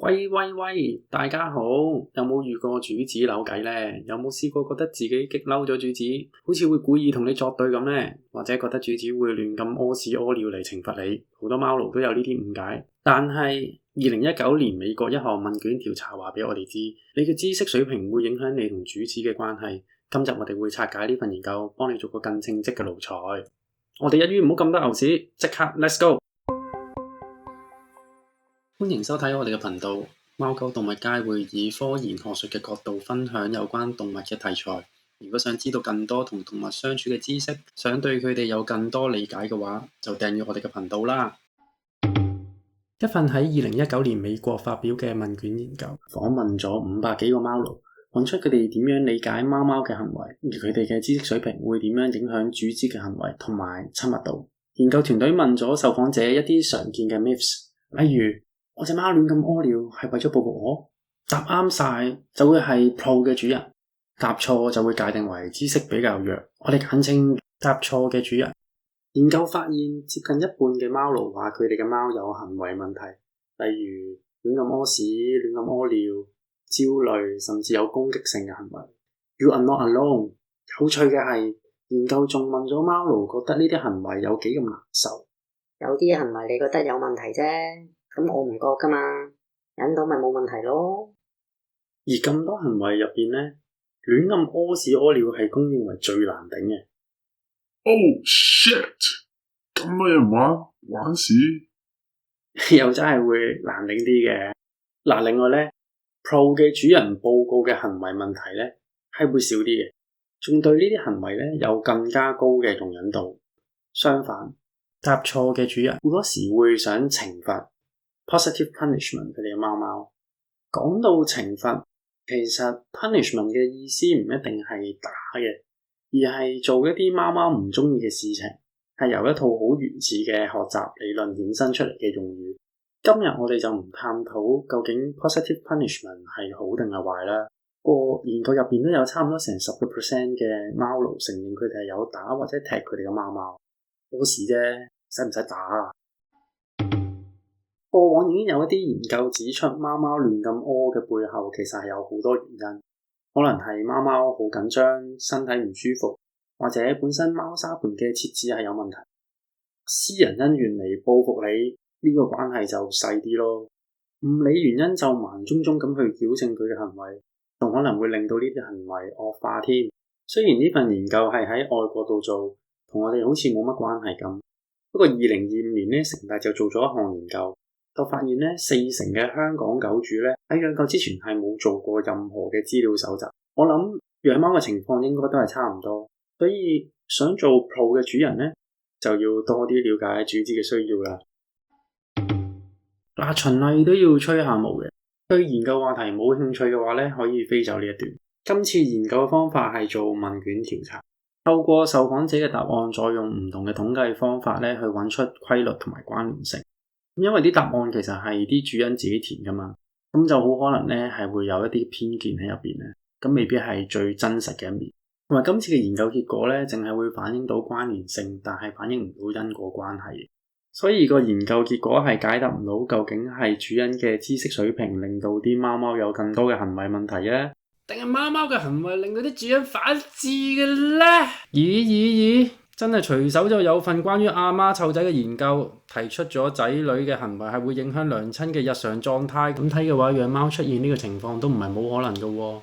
喂，大家好，有冇遇過主子扭計呢？有冇試過覺得自己激嬲咗主子，好似會故意同你作對咁呢？或者覺得主子會亂咁屙屎屙尿嚟懲罰你？好多貓奴都有呢啲誤解。但係2019年美國一項問卷調查話俾我哋知，你嘅知識水平會影響你同主子嘅關係。今日我哋會拆解呢份研究，幫你做個更稱職嘅奴才。我哋一於唔好咁多牛屎，即刻 Let's go！歡迎收睇我哋嘅頻道，貓狗動物街會以科研學術嘅角度分享有關動物嘅題材。如果想知道更多同動物相處嘅知識，想對佢哋有更多理解嘅話，就訂閱我哋嘅頻道啦。一份喺2019年美國發表嘅問卷研究，訪問咗500幾個貓奴，揾出佢哋點樣理解貓貓嘅行為，而佢哋嘅知識水平會點樣影響主子嘅行為同埋親密度。研究團隊問咗受訪者一啲常見嘅 myths， 例如我隻貓亂咁屙尿係為咗報復我，答啱晒就會係 pro 嘅主人，答錯就會界定為知識比較弱，我哋簡稱答錯嘅主人。研究發現接近一半嘅貓奴話佢哋嘅貓有行為問題，例如亂咁屙屎、亂咁屙尿、焦慮，甚至有攻擊性嘅行為。You are not alone。有趣嘅係，研究仲問咗貓奴覺得呢啲行為有幾咁難受。有啲行為你覺得有問題啫，咁我唔覺㗎嘛，忍到咪冇問題咯。而咁多行為入邊呢，亂咁屙屎屙尿係公認為最難頂嘅。Oh shit！ 咁多人玩屎，又真係會難頂啲嘅。嗱，另外呢 Pro 嘅主人報告嘅行為問題呢係會少啲嘅，仲對呢啲行為呢有更加高嘅容忍度。相反，答錯嘅主人好多時會想懲罰 positive punishment 佢哋嘅貓貓。講到懲罰，其實 punishment 嘅意思唔一定係打嘅，而係做一啲貓貓唔中意嘅事情，係由一套好原始嘅學習理論衍生出嚟嘅用語。今日我哋就唔探討究竟 positive punishment 係好定係壞啦。個研究入邊都有差唔多成10% 嘅貓奴承認佢哋係有打或者踢佢哋嘅貓貓。屙屎啫，使唔使打啊？過往已經有一啲研究指出，貓貓亂咁屙嘅背後其實係有好多原因，可能係貓貓好緊張、身體唔舒服，或者本身貓砂盆嘅設置係有問題。私人恩怨嚟報復你，呢個關係就細啲咯。唔理原因就盲中中咁去矯正佢嘅行為，仲可能會令到呢啲行為惡化添。雖然呢份研究係喺外國度做，同我哋好似冇乜關係咁。不過2025年呢，城大就做咗一項研究，就發現呢40%嘅香港狗主呢喺養狗之前係冇做過任何嘅資料搜集。我諗養貓嘅情況應該都係差唔多，所以想做 Pro 嘅主人呢，就要多啲了解主子嘅需要啦。嗱，循例都要吹下毛嘅。對研究話題冇興趣嘅話呢，可以飛走呢一段。今次研究嘅方法係做問卷調查，透過受訪者嘅答案，再用唔同嘅統計方法咧去揾出規律同埋關聯性。因為啲答案其實係啲主人自己填噶嘛，咁就好可能咧係會有一啲偏見喺入邊咧，咁未必係最真實嘅一面。同埋今次嘅研究結果咧，淨係會反映到關聯性，但係反映唔到因果關係。所以個研究結果係解答唔到究竟係主人嘅知識水平令到啲貓貓有更多嘅行為問題啊，定係貓貓嘅行為令到啲主人反智嘅咧？咦，真係隨手就有份關於阿媽湊仔嘅研究，提出咗仔女嘅行為係會影響娘親嘅日常狀態。咁睇嘅話，養貓出現呢個情況都唔係冇可能嘅喎。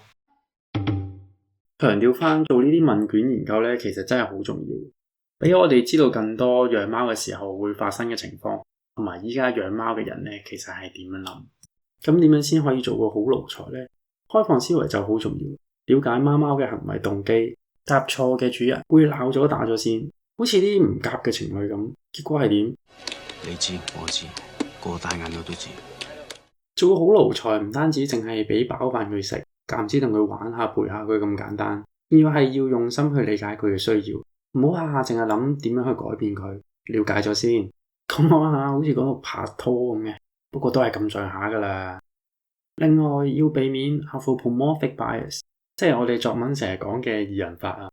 強調翻做呢啲問卷研究呢，其實真係好重要，俾我哋知道更多養貓嘅時候會發生嘅情況，同埋依家養貓嘅人呢，其實係點樣諗。咁點樣先可以做個好奴才呢？開放思維就好重要，了解貓貓嘅行為動機。答錯嘅主人會鬧咗打咗先，好似啲唔夾嘅情侶咁，結果係點？你知我知，個大眼佬都知。做個好奴才唔單止淨係俾飽飯佢食，間唔知同佢玩下陪下佢咁簡單，要係要用心去理解佢嘅需要，唔好下下淨係諗點樣去改變佢。了解咗先，咁講下好似講到拍拖咁嘅，不過都係咁上下噶啦。另外要避免 anthropomorphic bias， 即係我哋作文成日講嘅擬人法啊。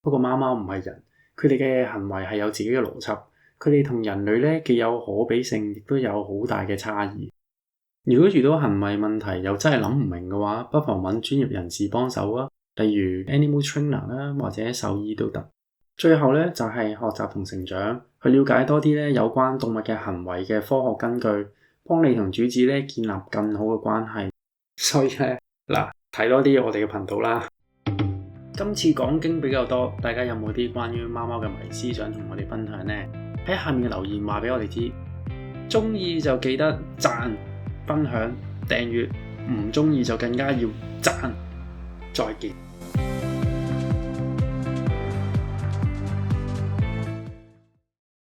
不過貓貓唔係人，佢哋嘅行為係有自己嘅邏輯，佢哋同人類咧既有可比性，亦都有好大嘅差異。如果遇到行為問題又真係諗唔明嘅話，不妨揾專業人士幫手啊，例如 animal trainer 啦，或者獸醫都得。最後咧就係學習同成長，去了解多啲咧有關動物嘅行為嘅科學根據，幫你同主子咧建立更好嘅關係。所以咧嗱，睇多啲我哋嘅頻道啦。今次講經比較多，大家有冇啲關於貓貓嘅迷思想同我哋分享呢？喺下面嘅留言話俾我哋知。鍾意就記得讚、分享、訂閱，唔鍾意就更加要讚。再見。